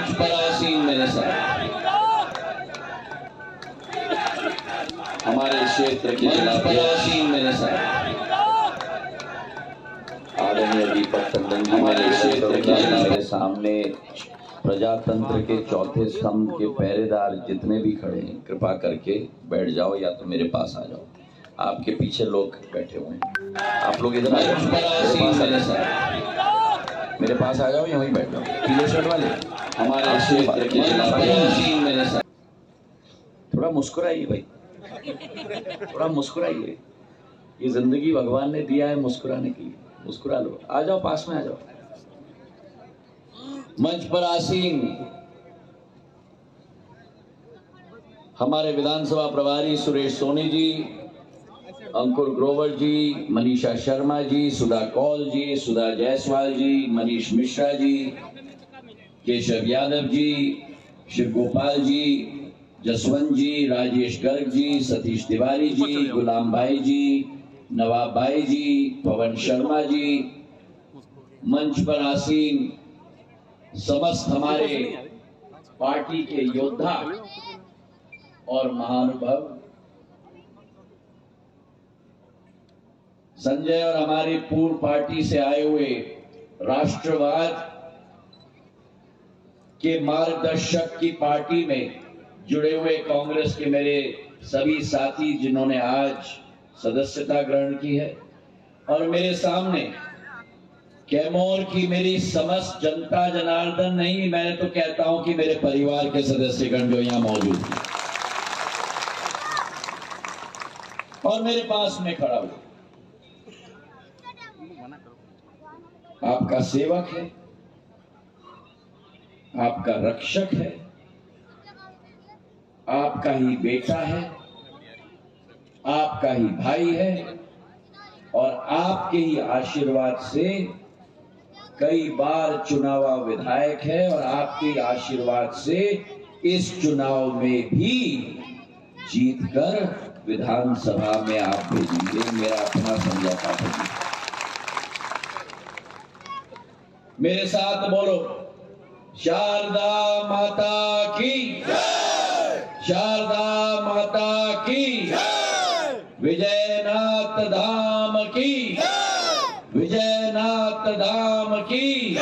मंच पर आसीन मेरे साथ हमारे क्षेत्र के जिला आसीन मेरे साथ आदरणीय दीपक टंडन जी हमारे क्षेत्र के मेरे सामने प्रजातंत्र के चौथे स्तंभ के पहरेदार जितने भी खड़े हैं, कृपा करके बैठ जाओ या तो मेरे पास आ जाओ। आपके पीछे लोग बैठे हुए हैं, आप लोग इधर आ जाओ, मेरे पास आ जाओ या वहीं बैठ जाओ। पीले शर्ट वाले हमारे क्षेत्र के मेरे साथ थोड़ा मुस्कुराइए भाई, थोड़ा मुस्कुराइए। ये जिंदगी भगवान ने दिया है मुस्कुराने के लिए, मुस्कुरा लो। आ जाओ, पास में आ जाओ। मंच पर आसीन हमारे विधानसभा प्रभारी सुरेश सोनी जी, अंकुर ग्रोवर जी, मनीषा शर्मा जी, सुधा कौल जी, सुधा जायसवाल जी, मनीष मिश्रा जी, केशव यादव जी, शिव गोपाल जी, जसवंत जी, राजेश गर्ग जी, सतीश तिवारी जी, गुलाम भाई जी, नवाब भाई जी, पवन शर्मा जी, मंच पर आसीन समस्त हमारे पार्टी के योद्धा और महानुभव संजय और हमारी पूर्व पार्टी से आए हुए राष्ट्रवाद के मार्गदर्शक की पार्टी में जुड़े हुए कांग्रेस के मेरे सभी साथी जिन्होंने आज सदस्यता ग्रहण की है, और मेरे सामने कैमूर की मेरी समस्त जनता जनार्दन नहीं, मैं तो कहता हूं कि मेरे परिवार के सदस्यगण जो यहां मौजूद हैं और मेरे पास में खड़ा हुआ, आपका सेवक है, आपका रक्षक है, आपका ही बेटा है, आपका ही भाई है, और आपके ही आशीर्वाद से कई बार चुनावा विधायक है, और आपके आशीर्वाद से इस चुनाव में भी जीतकर विधानसभा में आप भेजेंगे। मेरा अपना समझौता है। मेरे साथ बोलो, शारदा माता की जय, शारदा माता की जय, विजयनाथ धाम की जय, विजयनाथ धाम की जय,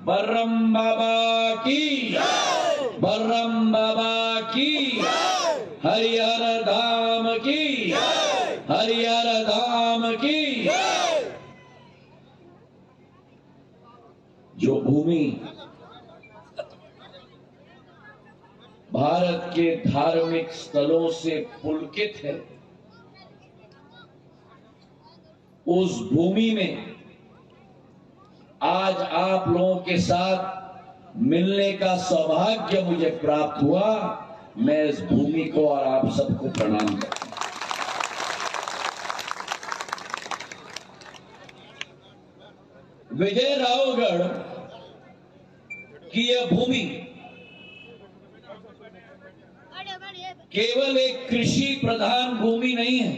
बर्रम बाबा की जय, बर्रम बाबा की जय, हरिहर धाम की जय, हरिहर धाम की जय। जो भूमि भारत के धार्मिक स्थलों से पुलकित है, उस भूमि में आज आप लोगों के साथ मिलने का सौभाग्य मुझे प्राप्त हुआ। मैं इस भूमि को और आप सबको प्रणाम करता हूं। विजय रावगढ़ की यह भूमि केवल एक कृषि प्रधान भूमि नहीं है,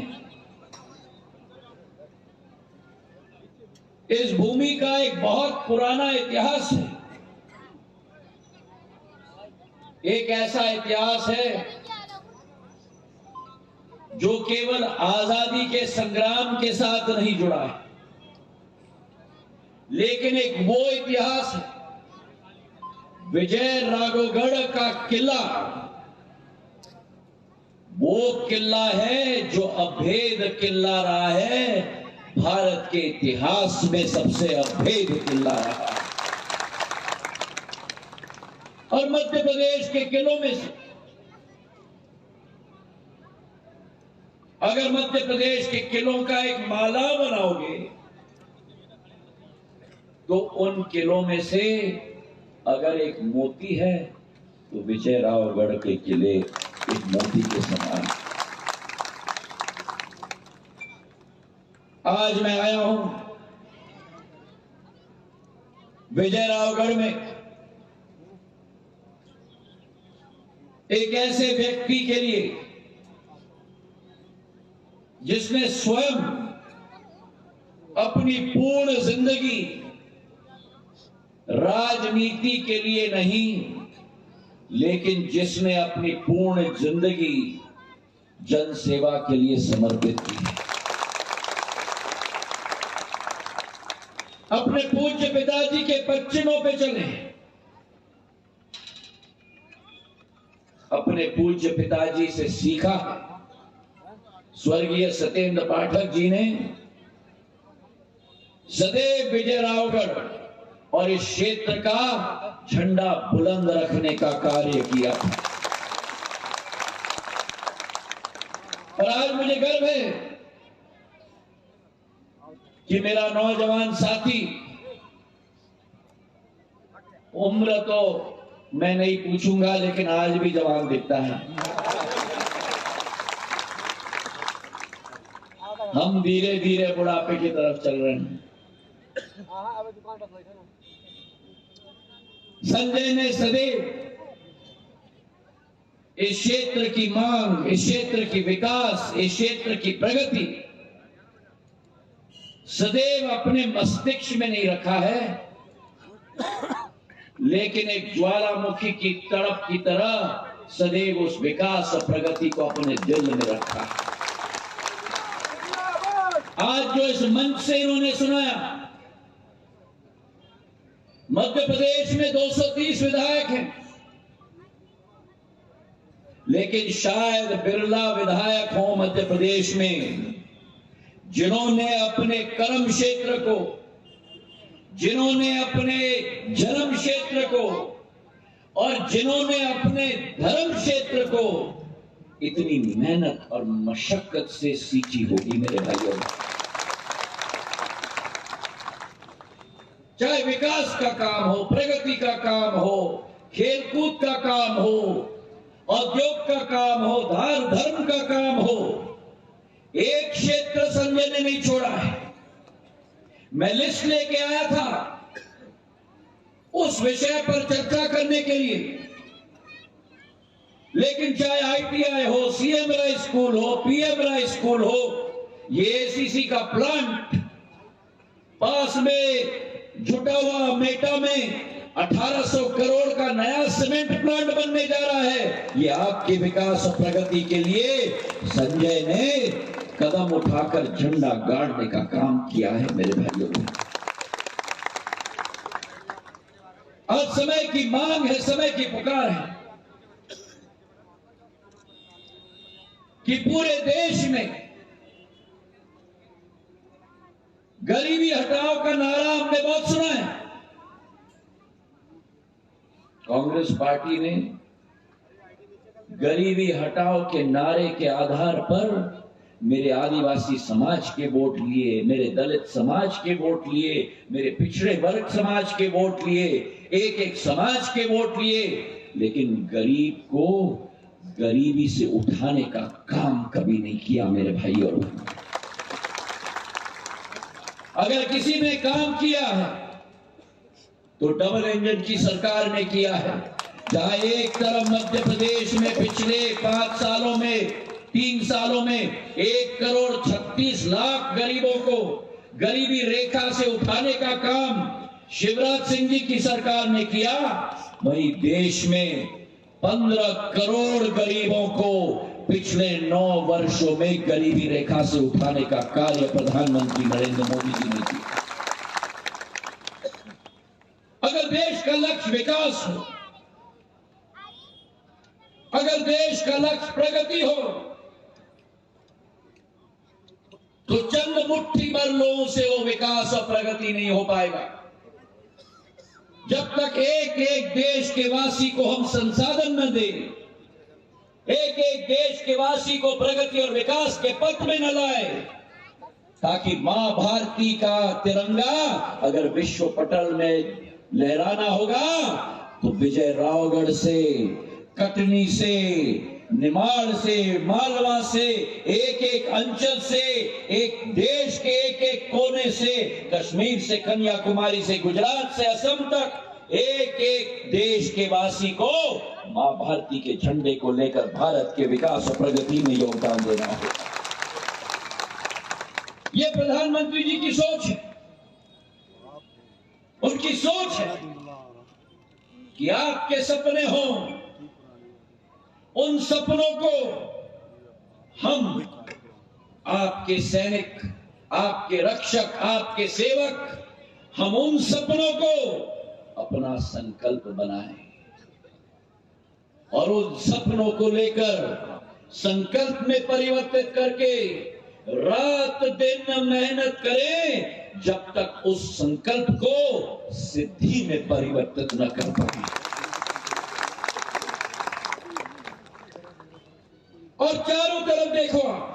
इस भूमि का एक बहुत पुराना इतिहास है। एक ऐसा इतिहास है जो केवल आजादी के संग्राम के साथ नहीं जुड़ा है, लेकिन एक वो इतिहास है, विजय राघवगढ़ का किला वो किला है जो अभेद किला रहा है, भारत के इतिहास में सबसे अभेद किला रहा है। और मध्य प्रदेश के किलों में से अगर मध्य प्रदेश के किलों का एक माला बनाओगे तो उन किलों में से अगर एक मोती है तो विजय रावगढ़ के किले एक मोती के समान। आज मैं आया हूं विजय रावगढ़ में एक ऐसे व्यक्ति के लिए जिसने स्वयं अपनी पूर्ण जिंदगी राजनीति के लिए नहीं, लेकिन जिसने अपनी पूर्ण जिंदगी जन सेवा के लिए समर्पित की है। अपने पूज्य पिताजी के पच्चीनों पे चले। अपने पूज्य पिताजी से सीखा है। स्वर्गीय सत्येंद्र पाठक जी ने सदैव विजयरावगढ़ और इस क्षेत्र का झंडा बुलंद रखने का कार्य किया था। और आज मुझे गर्व है कि मेरा नौजवान साथी, उम्र तो मैं नहीं पूछूंगा, लेकिन आज भी जवान दिखता है। हम धीरे धीरे बुढ़ापे की तरफ चल रहे हैं। संजय ने सदैव इस क्षेत्र की मांग, इस क्षेत्र की विकास, इस क्षेत्र की प्रगति सदैव अपने मस्तिष्क में नहीं रखा है, लेकिन एक ज्वालामुखी की तड़प की तरह सदैव उस विकास और प्रगति को अपने दिल में रखा है। आज जो इस मंच से इन्होंने सुनाया, मध्य प्रदेश में 230 विधायक हैं, लेकिन शायद बिरला विधायक हो मध्य प्रदेश में जिन्होंने अपने कर्म क्षेत्र को, जिन्होंने अपने जन्म क्षेत्र को और जिन्होंने अपने धर्म क्षेत्र को इतनी मेहनत और मशक्कत से सींची होगी। मेरे भाइयों, चाहे विकास का काम हो, प्रगति का काम हो, खेलकूद का काम हो, औद्योग का काम हो, धर्म का काम हो, एक क्षेत्र संजय ने नहीं छोड़ा है। मैं लिस्ट लेके आया था उस विषय पर चर्चा करने के लिए, लेकिन चाहे ITI हो, CM राय स्कूल हो, PM राय स्कूल हो, ये ACC का प्लांट पास में झुटावा मेटा में 1800 करोड़ का नया सीमेंट प्लांट बनने जा रहा है। ये आपके विकास और प्रगति के लिए संजय ने कदम उठाकर झंडा गाड़ने का काम किया है। मेरे भाइयों, आज समय की मांग है, समय की पुकार है कि पूरे देश में गरीबी हटाओ का नारा हमने बहुत सुना है। कांग्रेस पार्टी ने गरीबी हटाओ के नारे के आधार पर मेरे आदिवासी समाज के वोट लिए, मेरे दलित समाज के वोट लिए, मेरे पिछड़े वर्ग समाज के वोट लिए, एक एक समाज के वोट लिए, लेकिन गरीब को गरीबी से उठाने का काम कभी नहीं किया। मेरे भाइयों, अगर किसी ने काम किया है तो डबल इंजन की सरकार ने किया है। जहां एक तरफ मध्य प्रदेश में पिछले 5 सालों में, 3 सालों में 1,36,00,000 गरीबों को गरीबी रेखा से उठाने का काम शिवराज सिंह जी की सरकार ने किया, वही देश में 15 करोड़ गरीबों को पिछले 9 वर्षों में गरीबी रेखा से उठाने का कार्य प्रधानमंत्री नरेंद्र मोदी जी ने किया। अगर देश का लक्ष्य विकास हो, अगर देश का लक्ष्य प्रगति हो, तो चंद मुट्ठी भर लोगों से वो विकास और प्रगति नहीं हो पाएगा। जब तक एक एक देश के वासी को हम संसाधन न दें, एक एक देश के वासी को प्रगति और विकास के पथ में न लाए, ताकि मां भारती का तिरंगा अगर विश्व पटल में लहराना होगा तो विजयरावगढ़ से, कटनी से, निमाड़ से, मालवा से, एक एक अंचल से, एक देश के एक एक कोने से, कश्मीर से कन्याकुमारी से, गुजरात से असम तक, एक एक देश के वासी को मां भारती के झंडे को लेकर भारत के विकास और प्रगति में योगदान देना होगा। ये प्रधानमंत्री जी की सोच है, उनकी सोच है। कि आपके सपने हों, उन सपनों को हम आपके सैनिक, आपके रक्षक, आपके सेवक, हम उन सपनों को अपना संकल्प बनाएं और उन सपनों को लेकर संकल्प में परिवर्तित करके रात दिन मेहनत करें जब तक उस संकल्प को सिद्धि में परिवर्तित न कर पाए। और चारों तरफ देखो आप,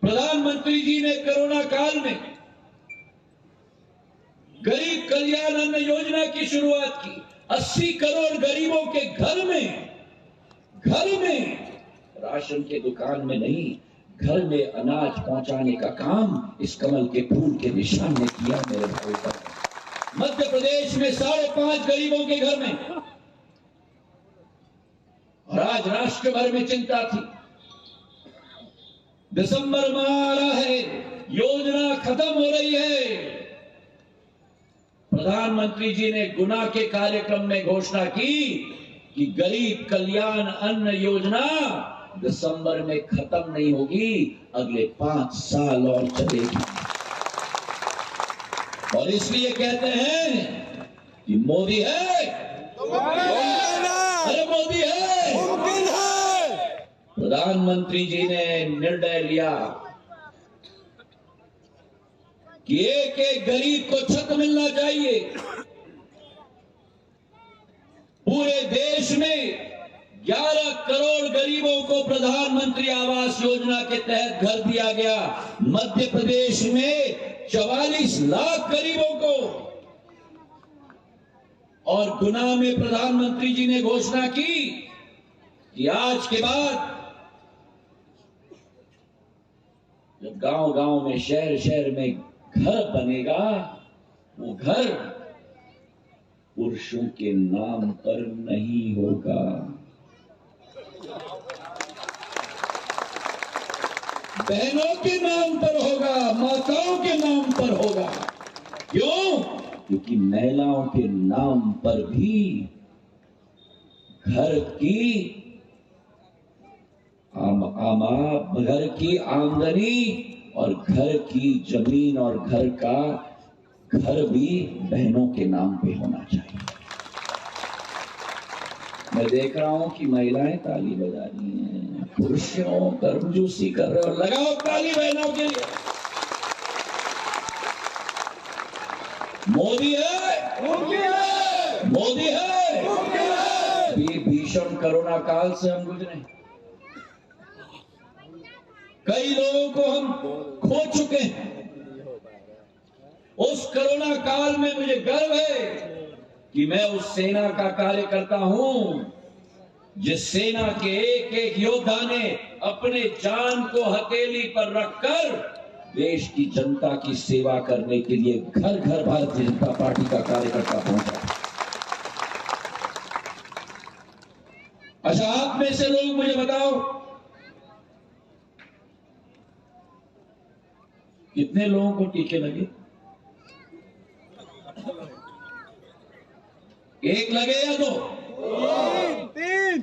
प्रधानमंत्री जी ने कोरोना काल में गरीब कल्याण अन्न योजना की शुरुआत की। 80 करोड़ गरीबों के घर में राशन के दुकान में नहीं, घर में अनाज पहुंचाने का काम इस कमल के फूल के निशान ने किया मेरे भाई पर। मध्य प्रदेश में 5.5 गरीबों के घर में, और आज राष्ट्र भर में चिंता थी। दिसंबर माह आ रहा है, योजना खत्म हो रही है। प्रधानमंत्री जी ने गुना के कार्यक्रम में घोषणा की कि गरीब कल्याण अन्न योजना दिसंबर में खत्म नहीं होगी, अगले 5 साल और चलेगी। और इसलिए कहते हैं कि मोदी है, अरे मोदी है, मुमकिन है। प्रधानमंत्री जी ने निर्णय लिया कि एक एक गरीब को छत मिलना चाहिए। पूरे देश में 11 करोड़ गरीबों को प्रधानमंत्री आवास योजना के तहत घर दिया गया। मध्य प्रदेश में 44 लाख गरीबों को। और गुना में प्रधानमंत्री जी ने घोषणा की कि आज के बाद जब गांव-गांव में, शहर-शहर में घर बनेगा, वो घर पुरुषों के नाम पर नहीं होगा, बहनों के नाम पर होगा, माताओं के नाम पर होगा। क्यों? क्योंकि महिलाओं के नाम पर भी घर की आमदनी और घर की जमीन और घर भी बहनों के नाम पे होना चाहिए। मैं देख रहा हूं कि महिलाएं ताली बजा रही हैं, पुरुषों गर्मजोशी कर रहे हो। लगाओ ताली बहनों के लिए। मोदी है, मोदी है। ये भीषण कोरोना काल से हम गुजरे, कई लोगों को हम खो चुके हैं। उस कोरोना काल में मुझे गर्व है कि मैं उस सेना का कार्यकर्ता हूं जिस सेना के एक एक योद्धा ने अपने जान को हथेली पर रखकर देश की जनता की सेवा करने के लिए घर घर भारतीय जनता पार्टी का कार्यकर्ता पहुंचा। अच्छा, आप में से लोग मुझे बताओ, कितने लोगों को टीके लगे? एक लगे या 2? 3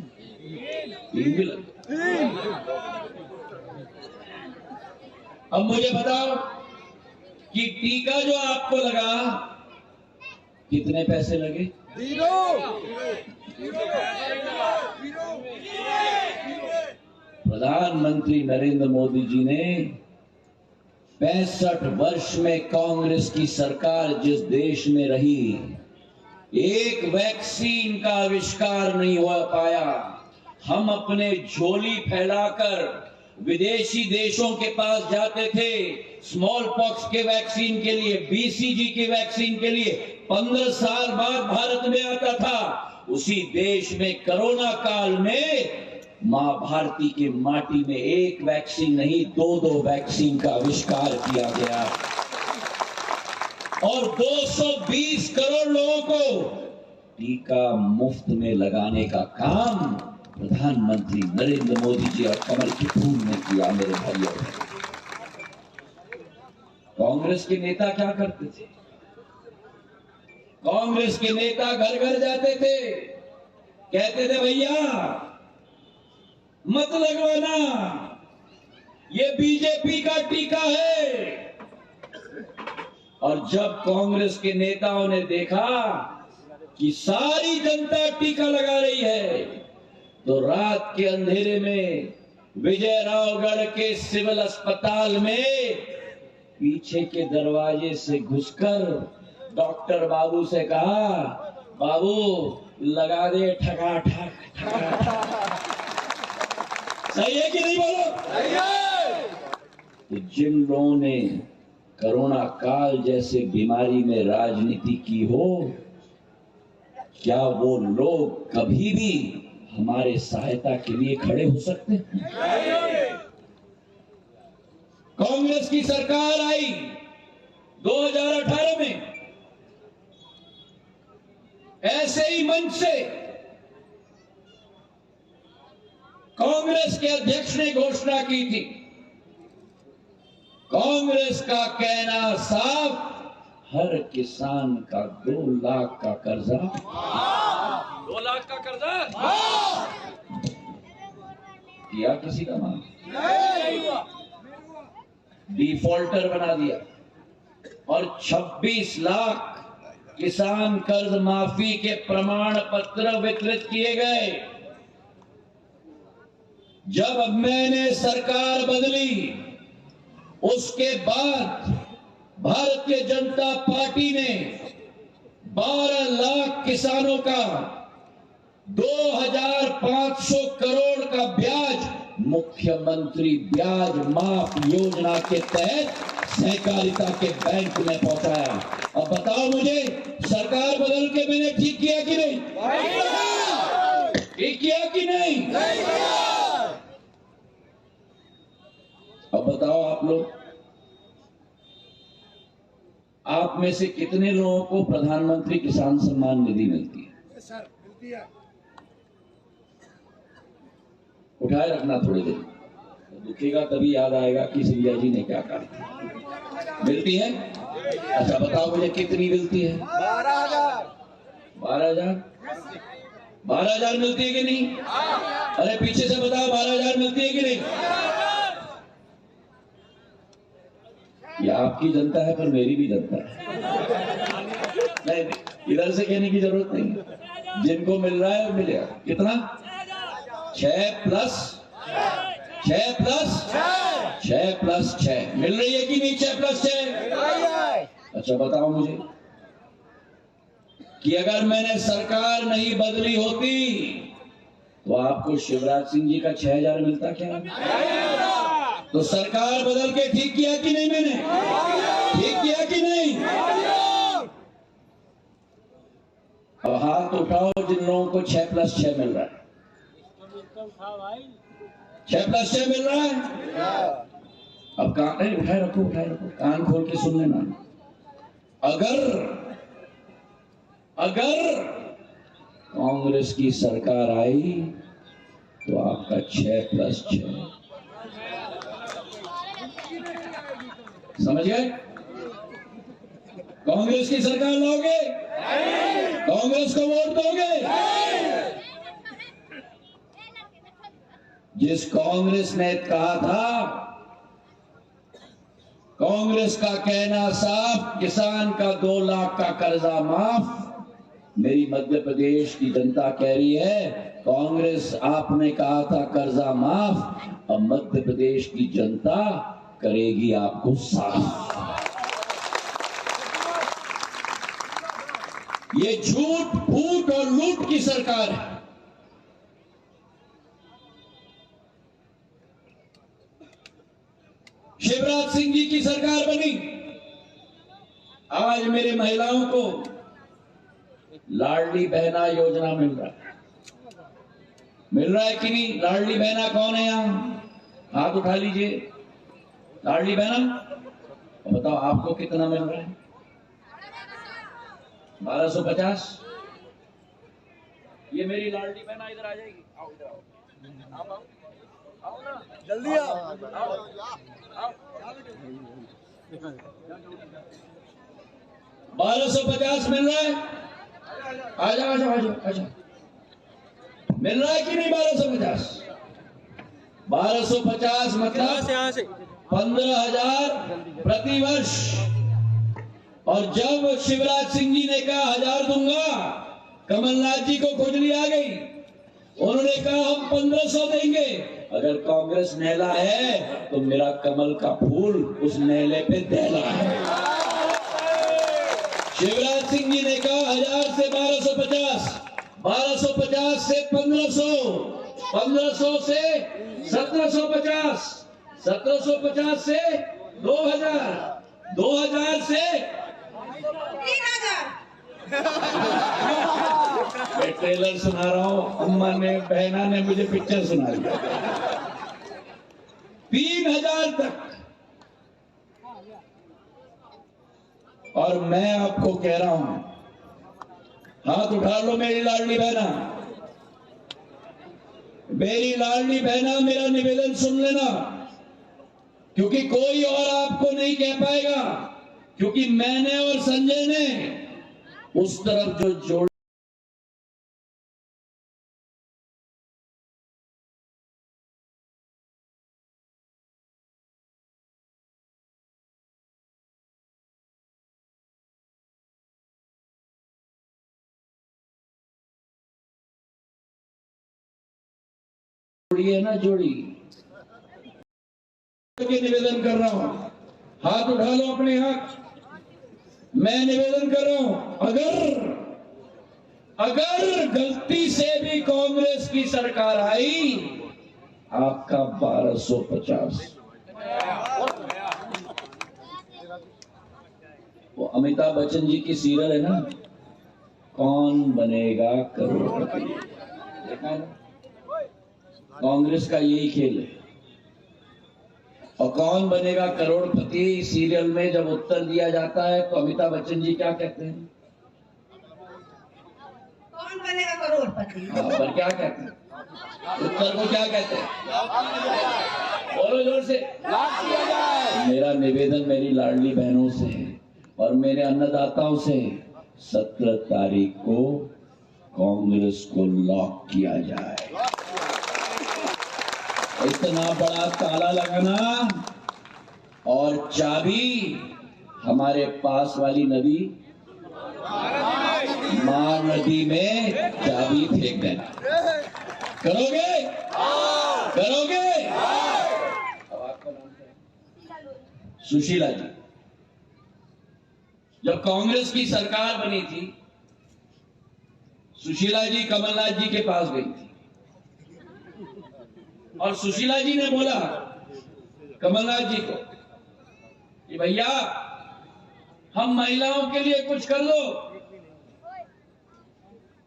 भी लगे। अब मुझे बताओ कि टीका जो आपको लगा, कितने पैसे लगे? 0। प्रधानमंत्री नरेंद्र मोदी जी ने 65 वर्ष में कांग्रेस की सरकार जिस देश में रही, एक वैक्सीन का आविष्कार नहीं हो पाया। हम अपने झोली फैलाकर विदेशी देशों के पास जाते थे स्मॉल पॉक्स के वैक्सीन के लिए, बीसीजी की वैक्सीन के लिए। 15 साल बाद भारत में आता था। उसी देश में कोरोना काल में मां भारती के माटी में एक वैक्सीन नहीं, 2 वैक्सीन का आविष्कार किया गया और 220 करोड़ लोगों को टीका मुफ्त में लगाने का काम प्रधानमंत्री नरेंद्र मोदी जी और कमल के फूल ने किया। मेरे भाइयों, कांग्रेस के नेता क्या करते थे? कांग्रेस के नेता घर घर जाते थे, कहते थे भैया मत लगवाना, ये बीजेपी का टीका है। और जब कांग्रेस के नेताओं ने देखा कि सारी जनता टीका लगा रही है, तो रात के अंधेरे में विजयरावगढ़ के सिविल अस्पताल में पीछे के दरवाजे से घुसकर डॉक्टर बाबू से कहा, बाबू लगा दे ठकाठक ठकाठक। सही है कि नहीं बोलो? सही है। तो जिन लोगों ने कोरोना काल जैसे बीमारी में राजनीति की हो, क्या वो लोग कभी भी हमारे सहायता के लिए खड़े हो सकते हैं? कांग्रेस की सरकार आई 2018 में, ऐसे ही मंच से कांग्रेस के अध्यक्ष ने घोषणा की थी, कांग्रेस का कहना साफ, हर किसान का 2 लाख का कर्जा, 2 लाख का कर्जा किया किसी का मांग, डिफॉल्टर बना दिया और 26 लाख किसान कर्ज माफी के प्रमाण पत्र वितरित किए गए। जब मैंने सरकार बदली, उसके बाद भारतीय जनता पार्टी ने 12 लाख किसानों का 2500 करोड़ का ब्याज मुख्यमंत्री ब्याज माफ योजना के तहत सहकारिता के बैंक में पहुंचाया। अब बताओ मुझे, सरकार बदल के मैंने ठीक किया कि नहीं? ठीक किया कि नहीं? अब बताओ आप लोग, आप में से कितने लोगों को प्रधानमंत्री किसान सम्मान निधि मिलती है? सर मिलती है। उठाए रखना थोड़ी देर, दुखेगा तभी याद आएगा कि सिंधिया जी ने क्या कहा। मिलती है? अच्छा बताओ मुझे कितनी मिलती है? 12,000। 12,000 मिलती है कि नहीं? अरे पीछे से बताओ, 12,000 मिलती है कि नहीं? ये आपकी जनता है पर मेरी भी जनता है। नहीं, इधर से कहने की जरूरत नहीं, जिनको मिल रहा है वो मिलेगा। कितना? 6 प्लस 6 मिल रही है कि नहीं? 6 प्लस 6। अच्छा बताओ मुझे कि अगर मैंने सरकार नहीं बदली होती तो आपको शिवराज सिंह जी का 6,000 मिलता क्या? तो सरकार बदल के ठीक किया कि नहीं? मैंने ठीक किया कि नहीं? अब हाथ उठाओ जिन लोगों को 6 प्लस 6 मिल रहा है। 6 प्लस 6 मिल रहा है। अब कान उठाए रखो, कान खोल के सुन लेना। अगर कांग्रेस की सरकार आई तो आपका 6 प्लस 6, समझ गए? कांग्रेस की सरकार लाओगे? कांग्रेस को वोट दोगे? जिस कांग्रेस ने कहा था, कांग्रेस का कहना साफ, किसान का 2 लाख का कर्जा माफ, मेरी मध्य प्रदेश की जनता कह रही है, कांग्रेस आपने कहा था कर्जा माफ, अब मध्य प्रदेश की जनता करेगी आपको साफ। ये झूठ, फूट और लूट की सरकार है। शिवराज सिंह जी की सरकार बनी, आज मेरे महिलाओं को लाडली बहना योजना मिल रहा है कि नहीं? लाडली बहना कौन है? यहां हाथ उठा लीजिए। लाडली बहना बताओ आपको कितना मिल रहा है? 1250। ये मेरी लाडली बहना इधर आ जाएगी। आओ इधर आओ ना, जल्दी आओ। 1250 मिल रहा है। आजा आजा आजा आजा। मिल रहा है कि नहीं? 1250 1250 मतलब 15,000 प्रति वर्ष। और जब शिवराज सिंह जी ने कहा 1,000 दूंगा, कमलनाथ जी को खुजली आ गई। उन्होंने कहा हम 1,500 देंगे। अगर कांग्रेस नेला है तो मेरा कमल का फूल उस नेले पे देला है। शिवराज सिंह जी ने कहा 1,000 से 1250, 1250 से 1,500, 1,500 से 1,750, 1,750 से 2,000, 2,000 से 3,000। मैं ट्रेलर सुना रहा हूं, अम्मा ने बहना ने मुझे पिक्चर सुना दिया। 3,000 तक। और मैं आपको कह रहा हूं, हाथ उठा लो मेरी लाडली बहना, मेरी लाडली बहना, मेरा निवेदन सुन लेना, क्योंकि कोई और आपको नहीं कह पाएगा, क्योंकि मैंने और संजय ने उस तरफ जो जोड़ जोड़ी है ना, जोड़ी के निवेदन कर रहा हूं, हाथ उठा लो अपने हाथ। मैं निवेदन कर रहा हूं, अगर गलती से भी कांग्रेस की सरकार आई, आपका 1250। वो अमिताभ बच्चन जी की सीरियल है ना, कौन बनेगा करोड़पति, देखा है ना? कांग्रेस का यही खेल है। और कौन बनेगा करोड़पति सीरियल में जब उत्तर दिया जाता है तो अमिताभ बच्चन जी क्या कहते हैं? कौन बनेगा करोड़पति? पर क्या कहते हैं? उत्तर को क्या कहते हैं? बोलो जोर से। मेरा निवेदन मेरी लाडली बहनों से और मेरे अन्नदाताओं से, 17 तारीख को कांग्रेस को लॉक किया जाए। इतना बड़ा ताला लगाना और चाबी हमारे पास वाली नदी मां नदी में चाबी फेंक देना। करोगे? करोगे? अब आपका नाम क्या है? सुशीला जी। जब कांग्रेस की सरकार बनी थी, सुशीला जी कमलनाथ जी के पास गई थी और सुशीला जी ने बोला कमलनाथ जी को कि भैया हम महिलाओं के लिए कुछ कर दो।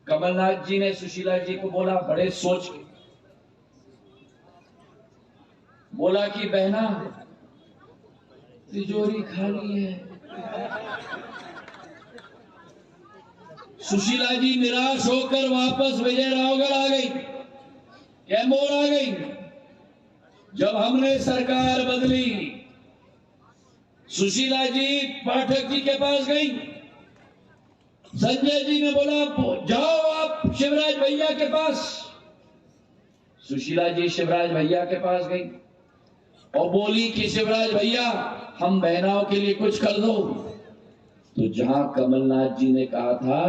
कमलनाथ जी ने सुशीला जी को बोला, बड़े सोच के बोला कि बहना तिजोरी खाली है। सुशीला जी निराश होकर वापस विजयरावगढ़ आ गई, कैमोर आ गई। जब हमने सरकार बदली, सुशीला जी पाठक जी के पास गई। संजय जी ने बोला जाओ आप शिवराज भैया के पास। सुशीला जी शिवराज भैया के पास गई और बोली कि शिवराज भैया हम बहनाओं के लिए कुछ कर दो। तो जहां कमलनाथ जी ने कहा था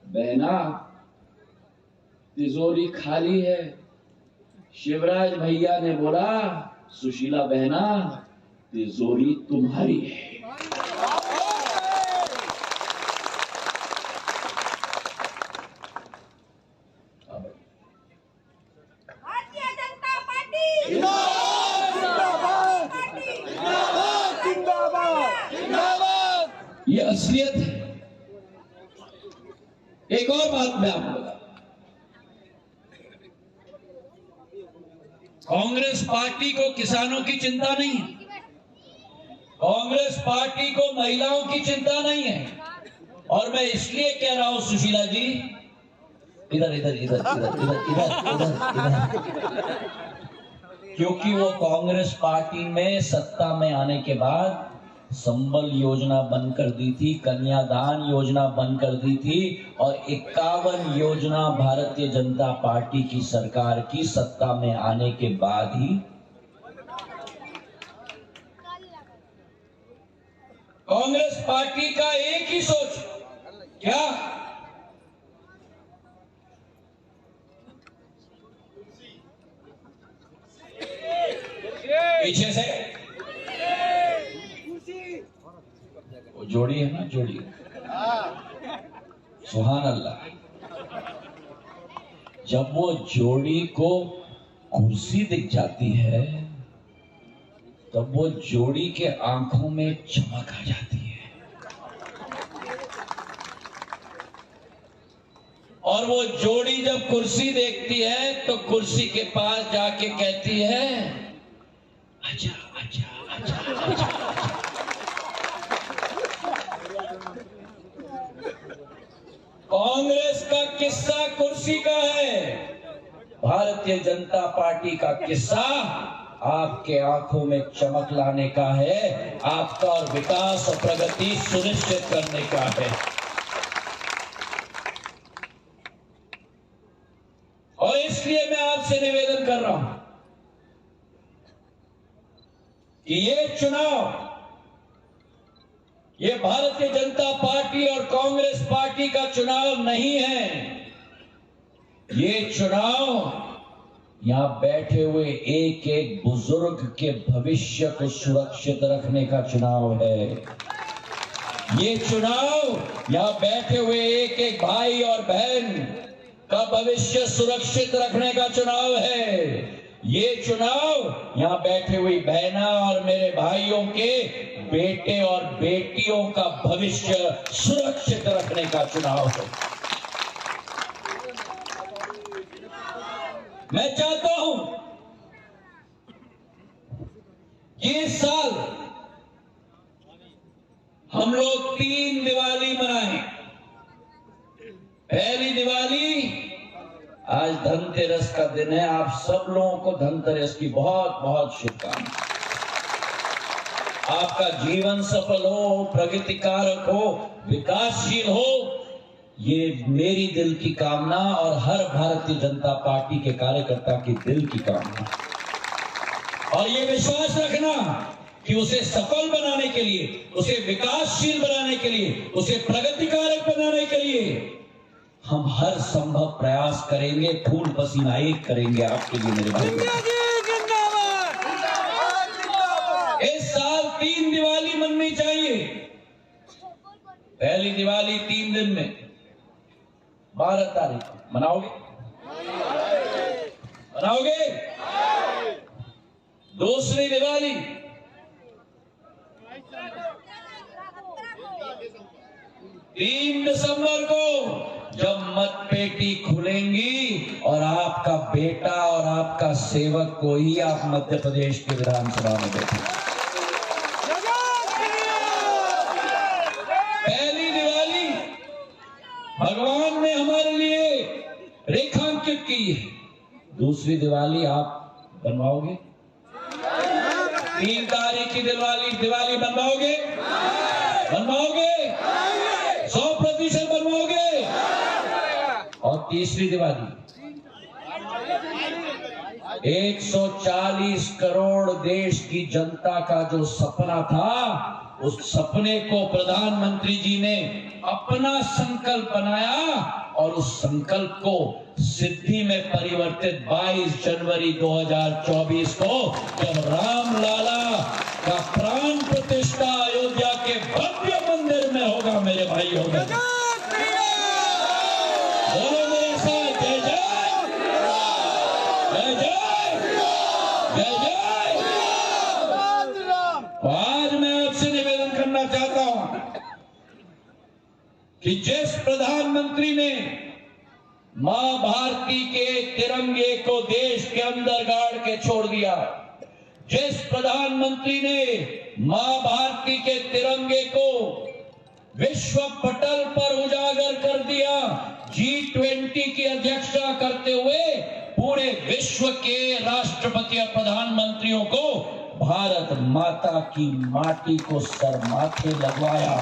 बहना तिजोरी खाली है, शिवराज भैया ने बोला सुशीला बहना तिजोरी तुम्हारी है। भारतीय जनता पार्टी ये असलियत है। एक और बात मैं आपको बता, कांग्रेस पार्टी को किसानों की चिंता नहीं है, कांग्रेस पार्टी को महिलाओं की चिंता नहीं है। और मैं इसलिए कह रहा हूं सुशीला जी, इधर इधर इधर इधर इधर इधर इधर, क्योंकि वो कांग्रेस पार्टी में सत्ता में आने के बाद संबल योजना बंद कर दी थी, कन्यादान योजना बंद कर दी थी और 51 योजना भारतीय जनता पार्टी की सरकार की सत्ता में आने के बाद ही कांग्रेस पार्टी का एक ही सोच, क्या? पीछे से वो जोड़ी है ना, जोड़ी, सुभान अल्लाह। जब वो जोड़ी को कुर्सी दिख जाती है तब वो जोड़ी के आंखों में चमक आ जाती है और वो जोड़ी जब कुर्सी देखती है तो कुर्सी के पास जाके कहती है, आजा आजा आजा आजा। कांग्रेस का किस्सा कुर्सी का है, भारतीय जनता पार्टी का किस्सा आपके आंखों में चमक लाने का है, आपका और विकास और प्रगति सुनिश्चित करने का है। और इसलिए मैं आपसे निवेदन कर रहा हूं कि ये चुनाव, ये भारतीय जनता पार्टी और कांग्रेस पार्टी का चुनाव नहीं है। ये चुनाव यहां बैठे हुए एक एक बुजुर्ग के भविष्य को सुरक्षित रखने का चुनाव है। ये चुनाव यहां बैठे हुए एक एक भाई और बहन का भविष्य सुरक्षित रखने का चुनाव है। ये चुनाव यहां बैठे हुई बहना और मेरे भाइयों के बेटे और बेटियों का भविष्य सुरक्षित रखने का चुनाव है। मैं चाहता हूं कि इस साल हम लोग 3 दिवाली मनाएं। पहली दिवाली, आज धनतेरस का दिन है, आप सब लोगों को धनतेरस की बहुत बहुत शुभकामनाएं। आपका जीवन सफल हो, प्रगतिकारक हो, विकासशील हो, ये मेरी दिल की कामना और हर भारतीय जनता पार्टी के कार्यकर्ता की दिल की कामना। और ये विश्वास रखना कि उसे सफल बनाने के लिए, उसे विकासशील बनाने के लिए, उसे प्रगतिकारक बनाने के लिए हम हर संभव प्रयास करेंगे, खून पसीना एक करेंगे आपके लिए मेरे भाई। इस साल 3 दिवाली मननी चाहिए। पहली दिवाली 3 दिन में 12 तारीख मनाओगे? मनाओगे? दूसरी दिवाली 3 दिसंबर को जब मतपेटी खुलेंगी और आपका बेटा और आपका सेवक को ही आप मध्य प्रदेश के विधानसभा में बैठे। पहली दिवाली भगवान ने हमारे लिए रेखांकित की है, दूसरी दिवाली आप बनवाओगे? 3 तारीख की दिवाली बनवाओगे? बनवाओगे? 100% बनवाओगे? और तीसरी दिवाली 140 करोड़ देश की जनता का जो सपना था, उस सपने को प्रधानमंत्री जी ने अपना संकल्प बनाया और उस संकल्प को सिद्धि में परिवर्तित 22 जनवरी 2024 को जब राम लाला का प्राण प्रतिष्ठा अयोध्या के भव्य मंदिर में होगा मेरे भाई, होगा। बोलो मेरे साथ, जय जय जय जय जय जय। आज मैं आपसे निवेदन करना चाहता हूं कि जिस प्रधानमंत्री ने मां भारती के तिरंगे को देश के अंदर गाड़ के छोड़ दिया, जिस प्रधानमंत्री ने मां भारती के तिरंगे को विश्व पटल पर उजागर कर दिया, G20 की अध्यक्षता करते हुए पूरे विश्व के राष्ट्रपति और प्रधानमंत्रियों को भारत माता की माटी को सर माथे लगवाया।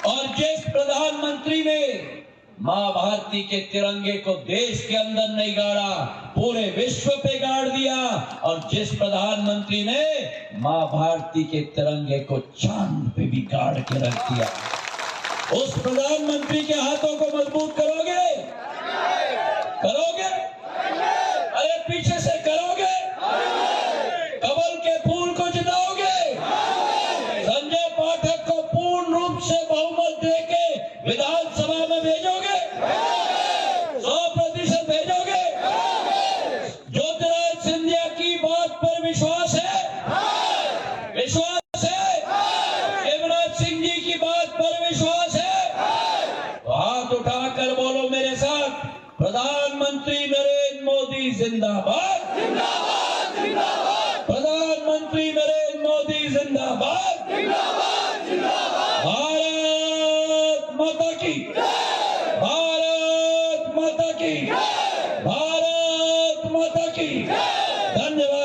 और जिस प्रधानमंत्री ने मां भारती के तिरंगे को देश के अंदर नहीं गाड़ा, पूरे विश्व पे गाड़ दिया। और जिस प्रधानमंत्री ने मां भारती के तिरंगे को चांद पे भी गाड़ के रख दिया, उस प्रधानमंत्री के हाथों को मजबूत करोगे? करोगे? अरे पीछे से करोगे? कमल के फूल को जिताओगे? संजय पाठक को पूर्ण रूप से बहुमत देके विधानसभा में भेजोगे? 100% भेजोगे? ज्योतिरादित्य सिंधिया की बात पर विश्वास है? विश्वास है? शिवराज सिंह जी की बात पर विश्वास है? तो हाथ उठाकर बोलो मेरे साथ, प्रधानमंत्री नरेंद्र मोदी जिंदाबाद, जिंदाबाद, जिंदाबाद। प्रधानमंत्री नरेंद्र मोदी जिंदाबाद, जिंदाबाद, जिंदाबाद। भारत माता की, भारत माता की, भारत माता की। धन्यवाद।